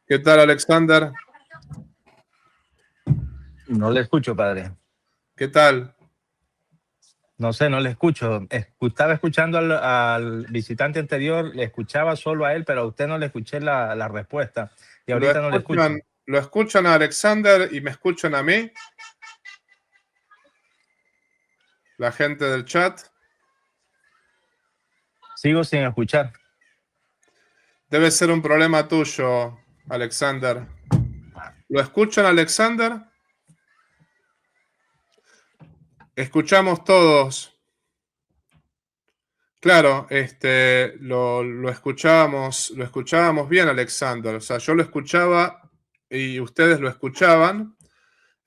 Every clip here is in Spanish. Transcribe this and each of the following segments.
¿Qué tal, Alexander? No le escucho, padre. ¿Qué tal? No sé, no le escucho. Estaba escuchando al visitante anterior, le escuchaba solo a él, pero a usted no le escuché la respuesta. Y ¿Lo ahorita no le escucho. escuchan, lo escuchan a Alexander y me escuchan a mí? La gente del chat. Sigo sin escuchar. Debe ser un problema tuyo, Alexander. ¿Lo escuchan, Alexander? Escuchamos todos. Claro, lo escuchábamos bien, Alexander. O sea, yo lo escuchaba y ustedes lo escuchaban.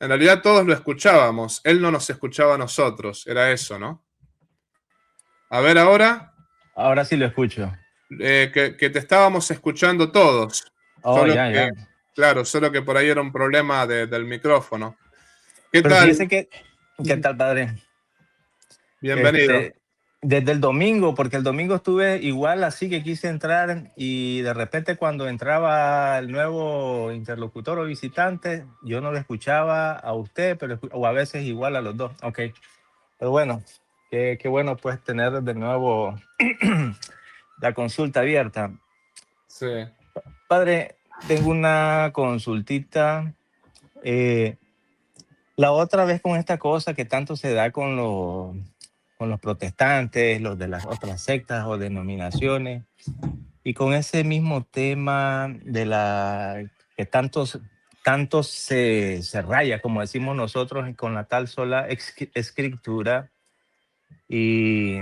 En realidad todos lo escuchábamos. Él no nos escuchaba a nosotros. Era eso, ¿no? A ver ahora. Ahora sí lo escucho. Que te estábamos escuchando todos. Oh, Solo ya, que, ya. claro, solo que por ahí era un problema del micrófono. ¿Qué Pero tal? fíjese que, ¿qué tal, padre? Bienvenido. Este, desde el domingo, porque el domingo estuve igual así que quise entrar y de repente cuando entraba el nuevo interlocutor o visitante, yo no lo escuchaba a usted, pero o a veces igual a los dos. Ok. Pero bueno, qué bueno pues tener de nuevo la consulta abierta. Sí. Padre, tengo una consultita. Eh, la otra vez con esta cosa que tanto se da con los protestantes, los de las otras sectas o denominaciones, y con ese mismo tema de la que tantos se raya, como decimos nosotros, con la tal sola escritura. Y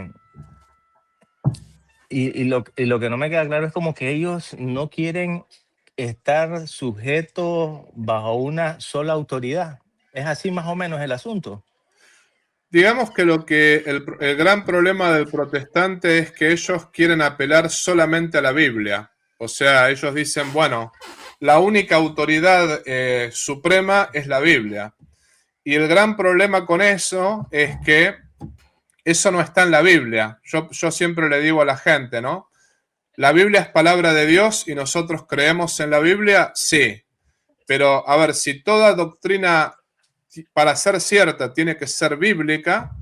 y lo que no me queda claro es como que ellos no quieren estar sujetos bajo una sola autoridad. Es así más o menos el asunto. Digamos que el gran problema del protestante es que ellos quieren apelar solamente a la Biblia. O sea, ellos dicen, bueno, la única autoridad suprema es la Biblia. Y el gran problema con eso es que eso no está en la Biblia. Yo siempre le digo a la gente, ¿no? ¿La Biblia es palabra de Dios y nosotros creemos en la Biblia? Sí. Pero, a ver, si toda doctrina, para ser cierta, tiene que ser bíblica,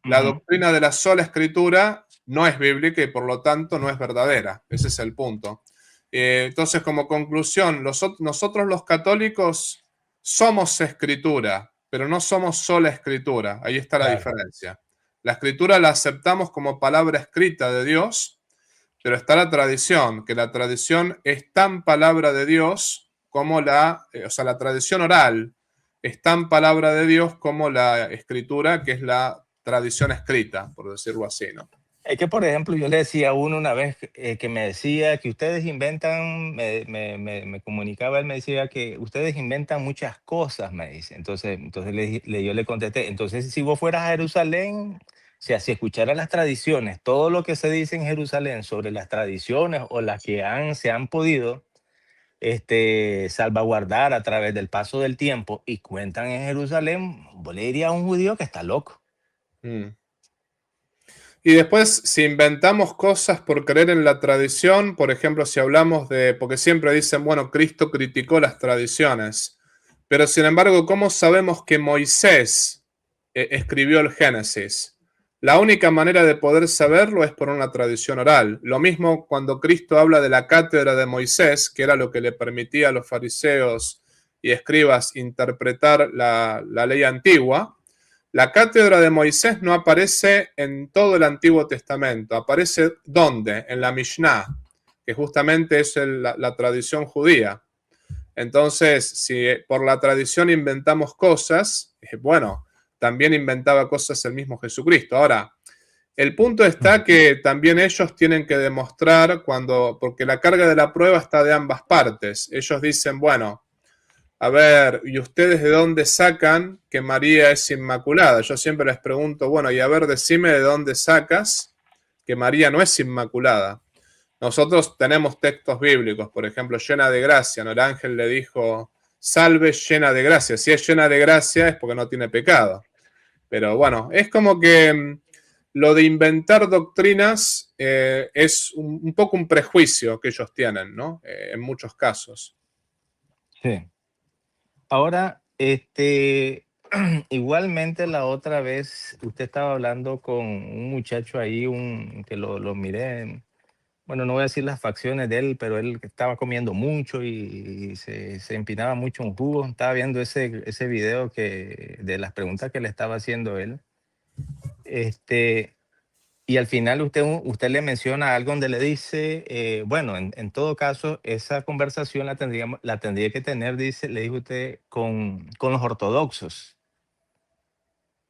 la Ujú. doctrina de la sola escritura no es bíblica y por lo tanto no es verdadera. Ese es el punto. Entonces, como conclusión, nosotros los católicos somos escritura, pero no somos sola escritura. Ahí está la Claro. diferencia. La escritura la aceptamos como palabra escrita de Dios, pero está la tradición, que la tradición es tan palabra de Dios como o sea, la tradición oral es tan palabra de Dios como la escritura, que es la tradición escrita, por decirlo así, ¿no? Es que, por ejemplo, yo le decía a uno una vez que me decía que ustedes inventan, me comunicaba, él me decía que ustedes inventan muchas cosas, me dice. Entonces yo le contesté, entonces si vos fueras a Jerusalén, o sea, si escucharas las tradiciones, todo lo que se dice en Jerusalén sobre las tradiciones o las que se han podido salvaguardar a través del paso del tiempo y cuentan en Jerusalén, vos le dirías a un judío que está loco. Mm. Y después, si inventamos cosas por creer en la tradición, por ejemplo, si hablamos porque siempre dicen, bueno, Cristo criticó las tradiciones, pero sin embargo, ¿cómo sabemos que Moisés escribió el Génesis? La única manera de poder saberlo es por una tradición oral. Lo mismo cuando Cristo habla de la cátedra de Moisés, que era lo que le permitía a los fariseos y escribas interpretar la ley antigua. La cátedra de Moisés no aparece en todo el Antiguo Testamento. ¿Aparece dónde? En la Mishnah, que justamente es la tradición judía. Entonces, si por la tradición inventamos cosas, bueno, también inventaba cosas el mismo Jesucristo. Ahora, el punto está que también ellos tienen que demostrar porque la carga de la prueba está de ambas partes. Ellos dicen, bueno, a ver, ¿y ustedes de dónde sacan que María es inmaculada? Yo siempre les pregunto, bueno, y a ver, decime de dónde sacas que María no es inmaculada. Nosotros tenemos textos bíblicos, por ejemplo, llena de gracia, ¿no? El ángel le dijo, salve llena de gracia. Si es llena de gracia es porque no tiene pecado. Pero bueno, es como que lo de inventar doctrinas es un poco un prejuicio que ellos tienen, ¿no? En muchos casos. Sí. Ahora, igualmente la otra vez usted estaba hablando con un muchacho ahí, que lo miré. Bueno, no voy a decir las facciones de él, pero él estaba comiendo mucho y se empinaba mucho en jugo. Estaba viendo ese video de las preguntas que le estaba haciendo él. Este, y al final usted le menciona algo donde le dice, bueno, en todo caso, esa conversación la tendría que tener, dice, le dijo usted, con los ortodoxos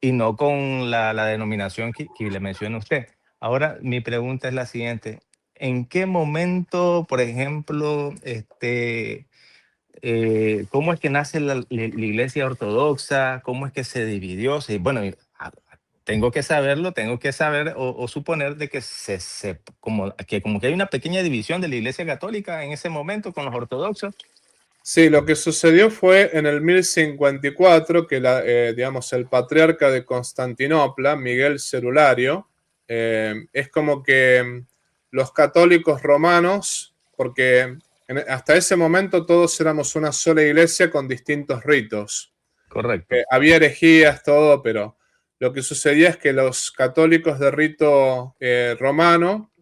y no con la denominación que le menciona usted. Ahora, mi pregunta es la siguiente. ¿En qué momento, por ejemplo, cómo es que nace la iglesia ortodoxa? ¿Cómo es que se dividió? Sí, bueno, tengo que saberlo, tengo que saber o suponer de que como que hay una pequeña división de la iglesia católica en ese momento con los ortodoxos. Sí, lo que sucedió fue en el 1054 que digamos, el patriarca de Constantinopla, Miguel Cerulario, es como que los católicos romanos, porque hasta ese momento todos éramos una sola iglesia con distintos ritos. Correcto. Había herejías, todo, pero lo que sucedía es que los católicos de rito romano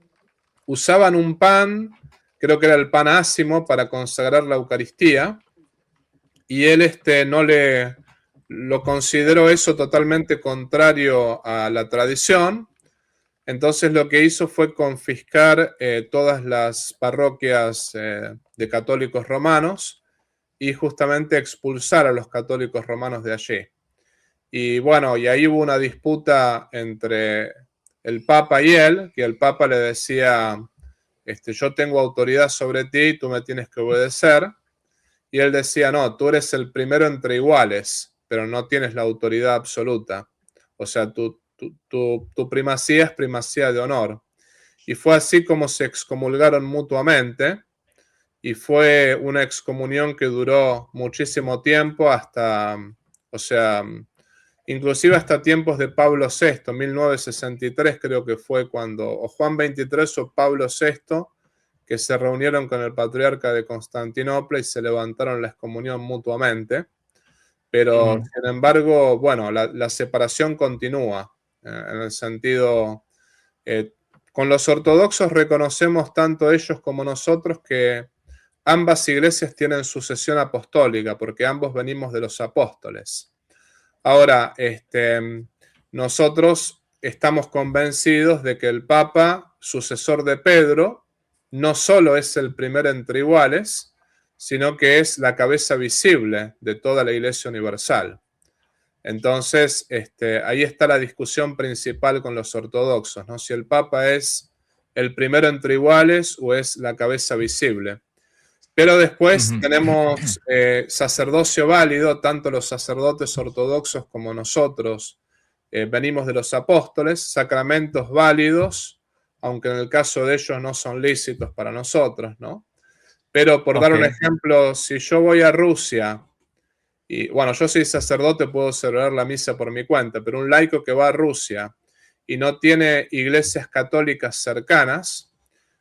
usaban un pan, creo que era el pan ácimo, para consagrar la Eucaristía, y él no lo consideró eso totalmente contrario a la tradición. Entonces lo que hizo fue confiscar todas las parroquias de católicos romanos y justamente expulsar a los católicos romanos de allí. Y bueno, y ahí hubo una disputa entre el Papa y él, que el Papa le decía, yo tengo autoridad sobre ti, tú me tienes que obedecer. Y él decía, no, tú eres el primero entre iguales, pero no tienes la autoridad absoluta. O sea, tu primacía es primacía de honor. Y fue así como se excomulgaron mutuamente. Y fue una excomunión que duró muchísimo tiempo hasta, o sea, inclusive hasta tiempos de Pablo VI, 1963 creo que fue cuando, o Juan XXIII o Pablo VI, que se reunieron con el patriarca de Constantinopla y se levantaron la excomunión mutuamente. Pero, Ujú. sin embargo, bueno, la separación continúa, en el sentido, eh, con los ortodoxos reconocemos tanto ellos como nosotros que ambas iglesias tienen sucesión apostólica, porque ambos venimos de los apóstoles. Ahora, nosotros estamos convencidos de que el Papa, sucesor de Pedro, no solo es el primero entre iguales, sino que es la cabeza visible de toda la Iglesia Universal. Entonces, ahí está la discusión principal con los ortodoxos, ¿no? Si el Papa es el primero entre iguales o es la cabeza visible. Pero después Ujú. tenemos sacerdocio válido, tanto los sacerdotes ortodoxos como nosotros venimos de los apóstoles, sacramentos válidos, aunque en el caso de ellos no son lícitos para nosotros, ¿no? Pero por dar Ok. un ejemplo, si yo voy a Rusia, y bueno, yo soy sacerdote, puedo celebrar la misa por mi cuenta, pero un laico que va a Rusia y no tiene iglesias católicas cercanas,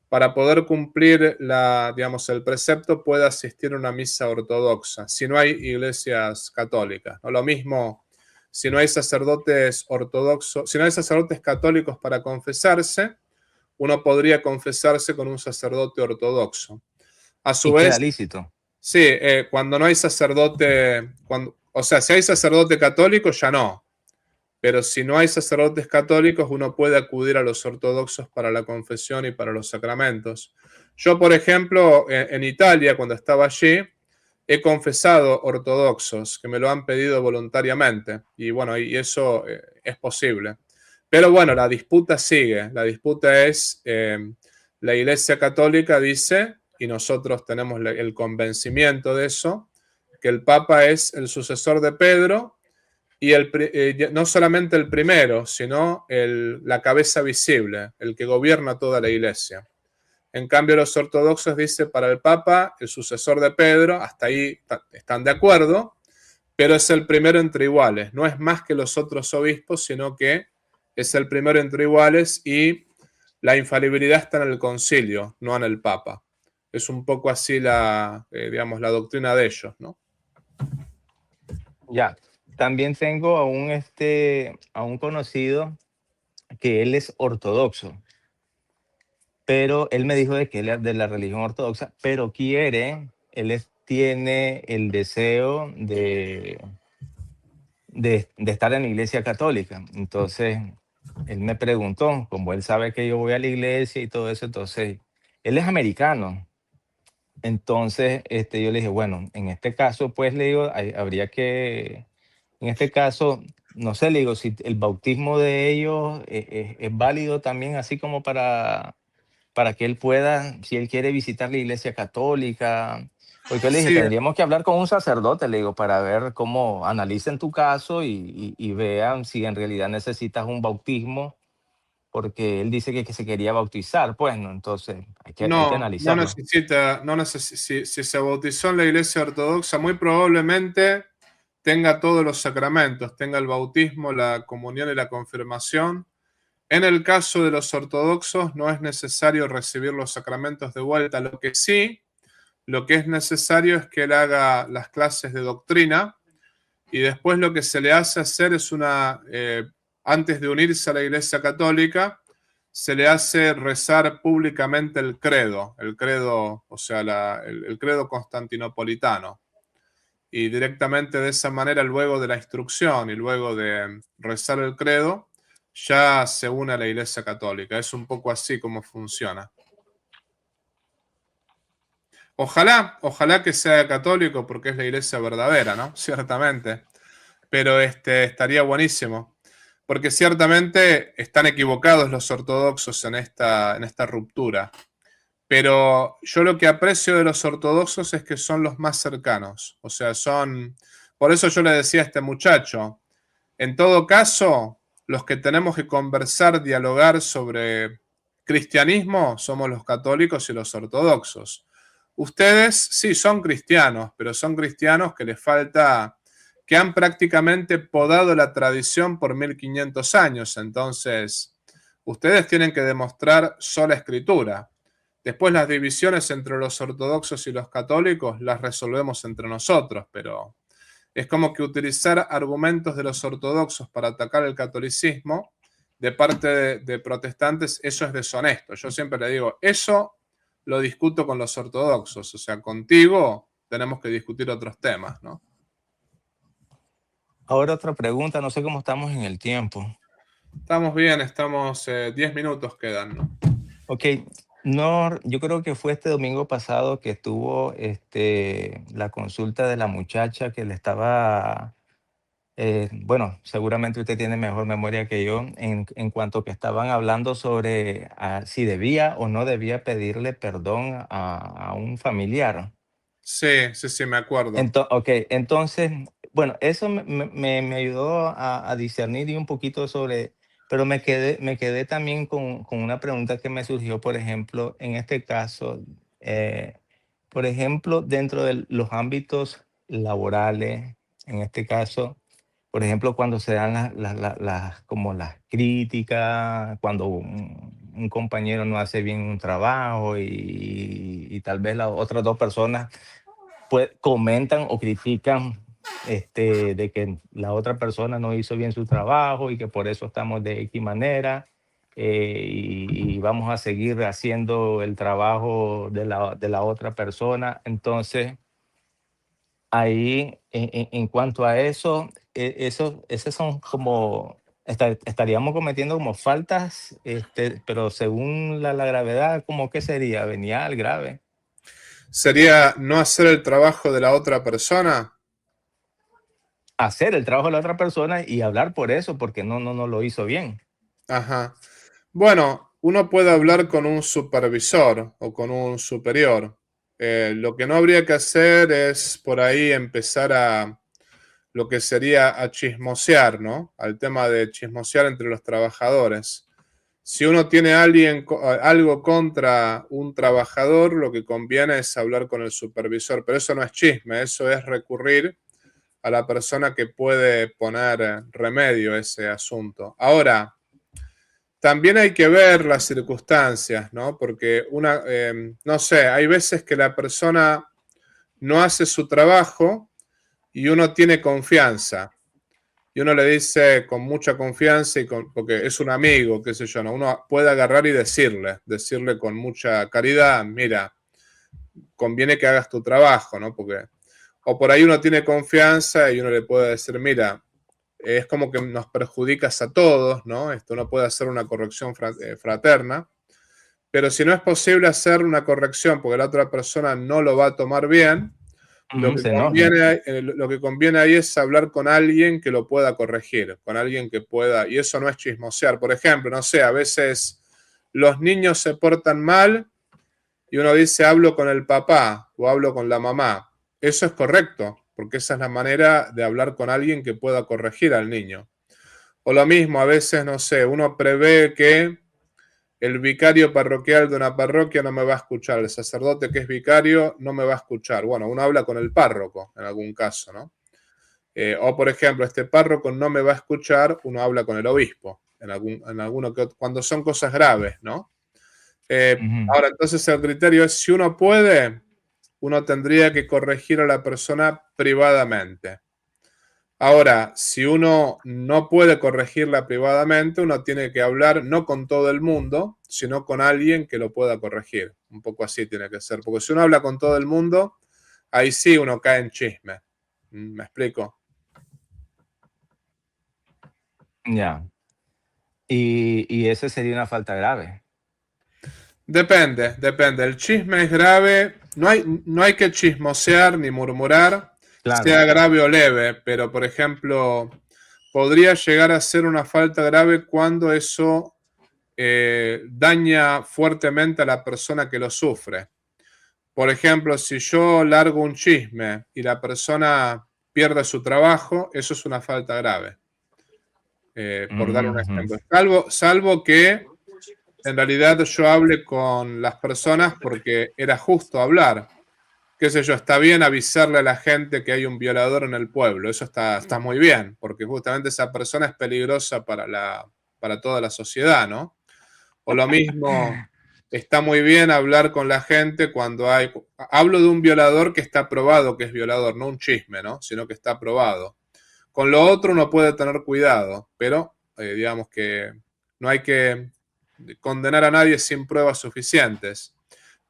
para poder cumplir digamos, el precepto puede asistir a una misa ortodoxa, si no hay iglesias católicas. ¿No? Lo mismo, si no hay sacerdotes ortodoxos, si no hay sacerdotes católicos para confesarse, uno podría confesarse con un sacerdote ortodoxo. A su Y queda vez, lícito. sí, cuando no hay sacerdote, o sea, si hay sacerdote católico, ya no. Pero si no hay sacerdotes católicos, uno puede acudir a los ortodoxos para la confesión y para los sacramentos. Yo, por ejemplo, en Italia, cuando estaba allí, he confesado ortodoxos que me lo han pedido voluntariamente. Y bueno, y eso es posible. Pero bueno, la disputa sigue. La disputa es, la Iglesia Católica dice, y nosotros tenemos el convencimiento de eso, que el Papa es el sucesor de Pedro y no solamente el primero, sino la cabeza visible, el que gobierna toda la iglesia. En cambio, los ortodoxos dicen para el Papa, el sucesor de Pedro, hasta ahí están de acuerdo, pero es el primero entre iguales. No es más que los otros obispos, sino que es el primero entre iguales y la infalibilidad está en el concilio, no en el Papa. Es un poco así digamos, la doctrina de ellos, ¿no? Ya. También tengo a un conocido que él es ortodoxo, pero él me dijo de que él es de la religión ortodoxa, pero tiene el deseo de estar en la iglesia católica. Entonces, él me preguntó, como él sabe que yo voy a la iglesia y todo eso, entonces, él es americano. Entonces, yo le dije, bueno, en este caso, pues le digo, habría que, en este caso, no sé, le digo, si el bautismo de ellos es válido también, así como para que él pueda, si él quiere visitar la iglesia católica, porque yo le dije, Sí, tendríamos que hablar con un sacerdote, le digo, para ver cómo analicen tu caso y vean si en realidad necesitas un bautismo, porque él dice que se quería bautizar, pues, ¿no? Entonces hay que no analizarlo. necesita, si se bautizó en la iglesia ortodoxa, muy probablemente tenga todos los sacramentos, tenga el bautismo, la comunión y la confirmación. En el caso de los ortodoxos no es necesario recibir los sacramentos de vuelta. Lo que es necesario es que él haga las clases de doctrina y después lo que se le hace hacer es antes de unirse a la Iglesia Católica, se le hace rezar públicamente el credo, o sea, el credo constantinopolitano. Y directamente de esa manera, luego de la instrucción y luego de rezar el credo, ya se une a la Iglesia Católica. Es un poco así como funciona. Ojalá que sea católico porque es la iglesia verdadera, ¿no? Ciertamente. Pero estaría buenísimo. Porque ciertamente están equivocados los ortodoxos en esta ruptura. Pero yo lo que aprecio de los ortodoxos es que son los más cercanos. O sea, Por eso yo le decía a este muchacho, en todo caso, los que tenemos que conversar, dialogar sobre cristianismo somos los católicos y los ortodoxos. Ustedes sí son cristianos, pero son cristianos que han prácticamente podado la tradición por 1500 años. Entonces, ustedes tienen que demostrar sola escritura. Después las divisiones entre los ortodoxos y los católicos las resolvemos entre nosotros, pero es como que utilizar argumentos de los ortodoxos para atacar el catolicismo de parte de protestantes, eso es deshonesto. Yo siempre le digo, eso lo discuto con los ortodoxos, o sea, contigo tenemos que discutir otros temas, ¿no? Ahora otra pregunta, no sé cómo estamos en el tiempo. Estamos bien, 10 minutos quedan, ¿no? Ok, no, yo creo que fue este domingo pasado que estuvo la consulta de la muchacha que le estaba, bueno, seguramente usted tiene mejor memoria que yo en cuanto que estaban hablando sobre si debía o no debía pedirle perdón a un familiar. Sí, me acuerdo. Ok, entonces, bueno, eso me ayudó a discernir y un poquito sobre, pero me quedé también con una pregunta que me surgió, por ejemplo, en este caso, eh, por ejemplo, dentro de los ámbitos laborales, en este caso, por ejemplo, cuando se dan como las críticas, cuando un compañero no hace bien un trabajo y tal vez las otras dos personas pues, comentan o critican de que la otra persona no hizo bien su trabajo y que por eso estamos de X manera, y vamos a seguir haciendo el trabajo de la otra persona. Entonces, ahí, en cuanto a eso, esos son como, estaríamos cometiendo como faltas, pero según la gravedad, ¿cómo que sería? Venial, grave. ¿Sería no hacer el trabajo de la otra persona? Hacer el trabajo de la otra persona y hablar por eso, porque no lo hizo bien. Ajá. Bueno, uno puede hablar con un supervisor o con un superior. Lo que no habría que hacer es por ahí empezar a lo que sería a chismosear, ¿no? Al tema de chismosear entre los trabajadores. Si uno tiene algo contra un trabajador, lo que conviene es hablar con el supervisor, pero eso no es chisme, eso es recurrir a la persona que puede poner remedio a ese asunto. Ahora, También hay que ver las circunstancias, ¿no? Porque no sé, hay veces que la persona no hace su trabajo y uno tiene confianza. Y uno le dice con mucha confianza, porque es un amigo, qué sé yo, ¿no? Uno puede agarrar y decirle con mucha caridad, mira, conviene que hagas tu trabajo, ¿no? O por ahí uno tiene confianza y uno le puede decir, mira, es como que nos perjudicas a todos, ¿no? Esto no puede hacer una corrección fraterna, pero si no es posible hacer una corrección porque la otra persona no lo va a tomar bien, Se enoja. lo que conviene ahí es hablar con alguien que lo pueda corregir, con alguien que pueda, y eso no es chismosear. Por ejemplo, no sé, a veces los niños se portan mal y uno dice hablo con el papá o hablo con la mamá. Eso es correcto, porque esa es la manera de hablar con alguien que pueda corregir al niño. O lo mismo, a veces, no sé, uno prevé que el vicario parroquial de una parroquia no me va a escuchar, el sacerdote que es vicario no me va a escuchar. Bueno, uno habla con el párroco en algún caso, ¿no? O por ejemplo, este párroco no me va a escuchar, uno habla con el obispo, cuando son cosas graves, ¿no? Ahora, entonces el criterio es, si uno puede, uno tendría que corregir a la persona privadamente. Ahora, si uno no puede corregirla privadamente, uno tiene que hablar no con todo el mundo, sino con alguien que lo pueda corregir. Un poco así tiene que ser. Porque si uno habla con todo el mundo, ahí sí uno cae en chisme. ¿Me explico? Ya. Y ese sería una falta grave. Depende. El chisme es grave. No hay que chismosear ni murmurar, Claro. sea grave o leve, pero por ejemplo, podría llegar a ser una falta grave cuando eso daña fuertemente a la persona que lo sufre. Por ejemplo, si yo largo un chisme y la persona pierde su trabajo, eso es una falta grave, por dar un Ujú. ejemplo. Salvo que en realidad yo hable con las personas porque era justo hablar. Qué sé yo, está bien avisarle a la gente que hay un violador en el pueblo, eso está muy bien, porque justamente esa persona es peligrosa para toda la sociedad, ¿no? O lo mismo, está muy bien hablar con la gente cuando hay... Hablo de un violador que está probado que es violador, no un chisme, ¿no? Sino que está probado. Con lo otro uno puede tener cuidado, pero digamos que no hay que condenar a nadie sin pruebas suficientes.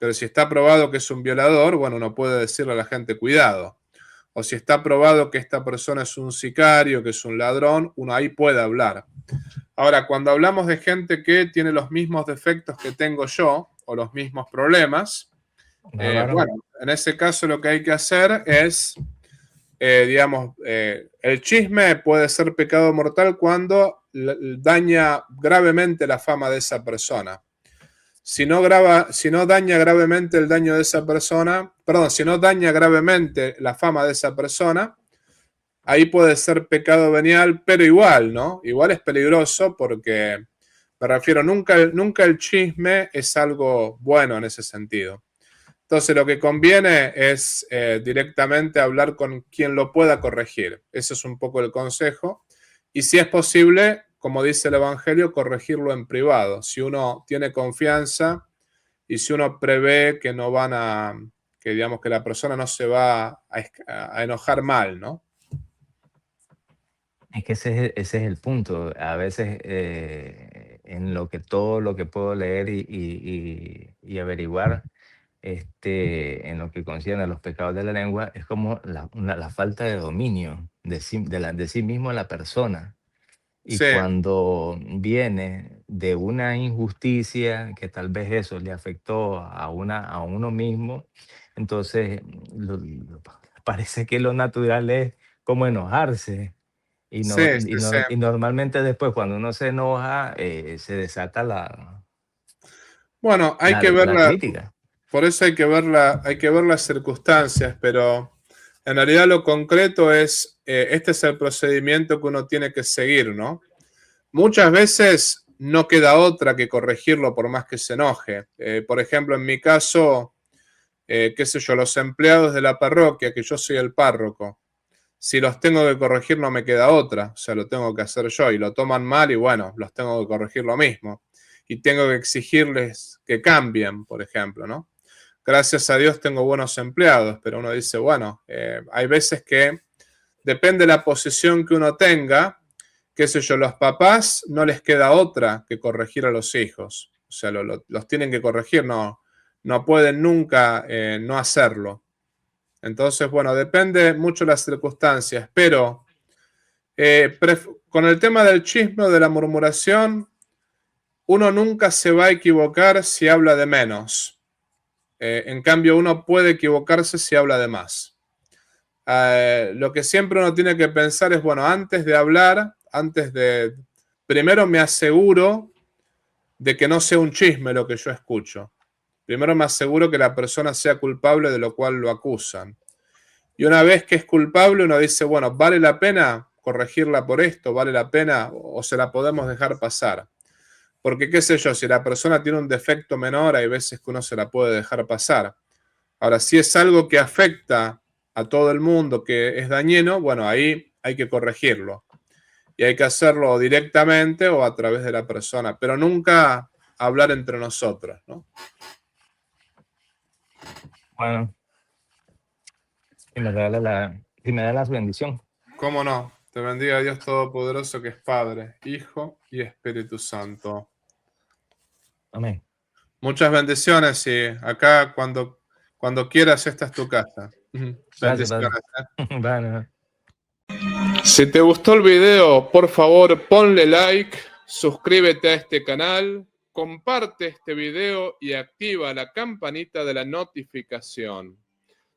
Pero si está probado que es un violador, bueno, uno puede decirle a la gente cuidado. O si está probado que esta persona es un sicario, que es un ladrón, uno ahí puede hablar. Ahora, cuando hablamos de gente que tiene los mismos defectos que tengo yo o los mismos problemas, Bárbaro. bueno, en ese caso lo que hay que hacer es, digamos, el chisme puede ser pecado mortal cuando daña gravemente la fama de esa persona. Si no daña gravemente el daño de esa persona, perdón, si no daña gravemente la fama de esa persona, ahí puede ser pecado venial, pero igual, ¿no? Igual es peligroso porque, me refiero, nunca el chisme es algo bueno en ese sentido. Entonces lo que conviene es directamente hablar con quien lo pueda corregir. Ese es un poco el consejo. Y si es posible, como dice el Evangelio, corregirlo en privado. Si uno tiene confianza y si uno prevé que no van que digamos que la persona no se va a enojar mal, ¿no? Es que ese es el punto. A veces en todo lo que puedo leer y averiguar, en lo que concierne a los pecados de la lengua, es como la falta de dominio de sí mismo la persona. Y Sí, cuando viene de una injusticia que tal vez eso le afectó a uno mismo, entonces parece que lo natural es como enojarse. Y, sí, no, sí, sí. y normalmente después cuando uno se enoja, se desata Bueno, hay que la verla, crítica. por eso hay que ver las circunstancias, pero en realidad lo concreto es, este es el procedimiento que uno tiene que seguir, ¿no? Muchas veces no queda otra que corregirlo por más que se enoje. Por ejemplo, en mi caso, qué sé yo, los empleados de la parroquia, que yo soy el párroco, si los tengo que corregir no me queda otra, o sea, lo tengo que hacer yo y lo toman mal y bueno, los tengo que corregir lo mismo. Y tengo que exigirles que cambien, por ejemplo, ¿no? Gracias a Dios tengo buenos empleados, pero uno dice, bueno, hay veces que depende de la posición que uno tenga, qué sé yo, los papás no les queda otra que corregir a los hijos. O sea, los tienen que corregir, no pueden nunca no hacerlo. Entonces, bueno, depende mucho de las circunstancias, pero con el tema del chisme o de la murmuración, uno nunca se va a equivocar si habla de menos. En cambio, uno puede equivocarse si habla de más. Lo que siempre uno tiene que pensar es, bueno, antes de hablar, primero me aseguro de que no sea un chisme lo que yo escucho. Primero me aseguro que la persona sea culpable de lo cual lo acusan. Y una vez que es culpable, uno dice, bueno, ¿vale la pena corregirla por esto? ¿Vale la pena o se la podemos dejar pasar? Porque, qué sé yo, si la persona tiene un defecto menor, hay veces que uno se la puede dejar pasar. Ahora, si es algo que afecta a todo el mundo, que es dañino, bueno, ahí hay que corregirlo. Y hay que hacerlo directamente o a través de la persona, pero nunca hablar entre nosotros, ¿no? Bueno, y me da la bendición. ¿Cómo no? Te bendiga Dios Todopoderoso, que es Padre, Hijo y Espíritu Santo. Amén. Muchas bendiciones y acá cuando quieras, esta es tu casa. Gracias, Bendiciones. padre. Bueno. Si te gustó el video, por favor, ponle like, suscríbete a este canal, comparte este video y activa la campanita de la notificación.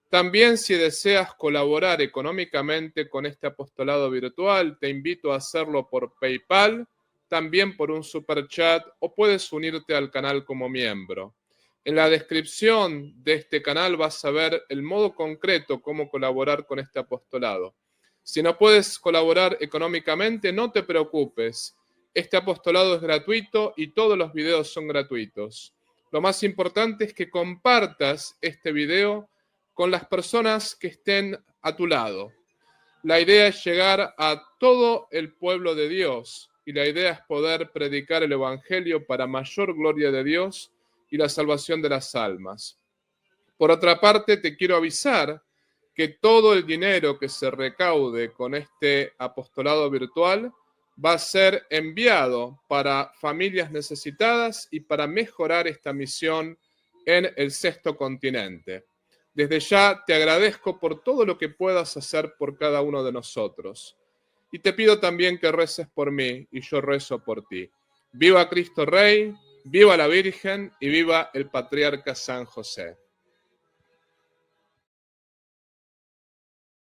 También, si deseas colaborar económicamente con este apostolado virtual, te invito a hacerlo por PayPal, también por un super chat, o puedes unirte al canal como miembro. En la descripción de este canal vas a ver el modo concreto cómo colaborar con este apostolado. Si no puedes colaborar económicamente, no te preocupes. Este apostolado es gratuito y todos los videos son gratuitos. Lo más importante es que compartas este video con las personas que estén a tu lado. La idea es llegar a todo el pueblo de Dios y la idea es poder predicar el Evangelio para mayor gloria de Dios y la salvación de las almas. Por otra parte, te quiero avisar que todo el dinero que se recaude con este apostolado virtual va a ser enviado para familias necesitadas y para mejorar esta misión en el sexto continente. Desde ya te agradezco por todo lo que puedas hacer por cada uno de nosotros. Y te pido también que reces por mí y yo rezo por ti. Viva Cristo Rey, viva la Virgen y viva el Patriarca San José.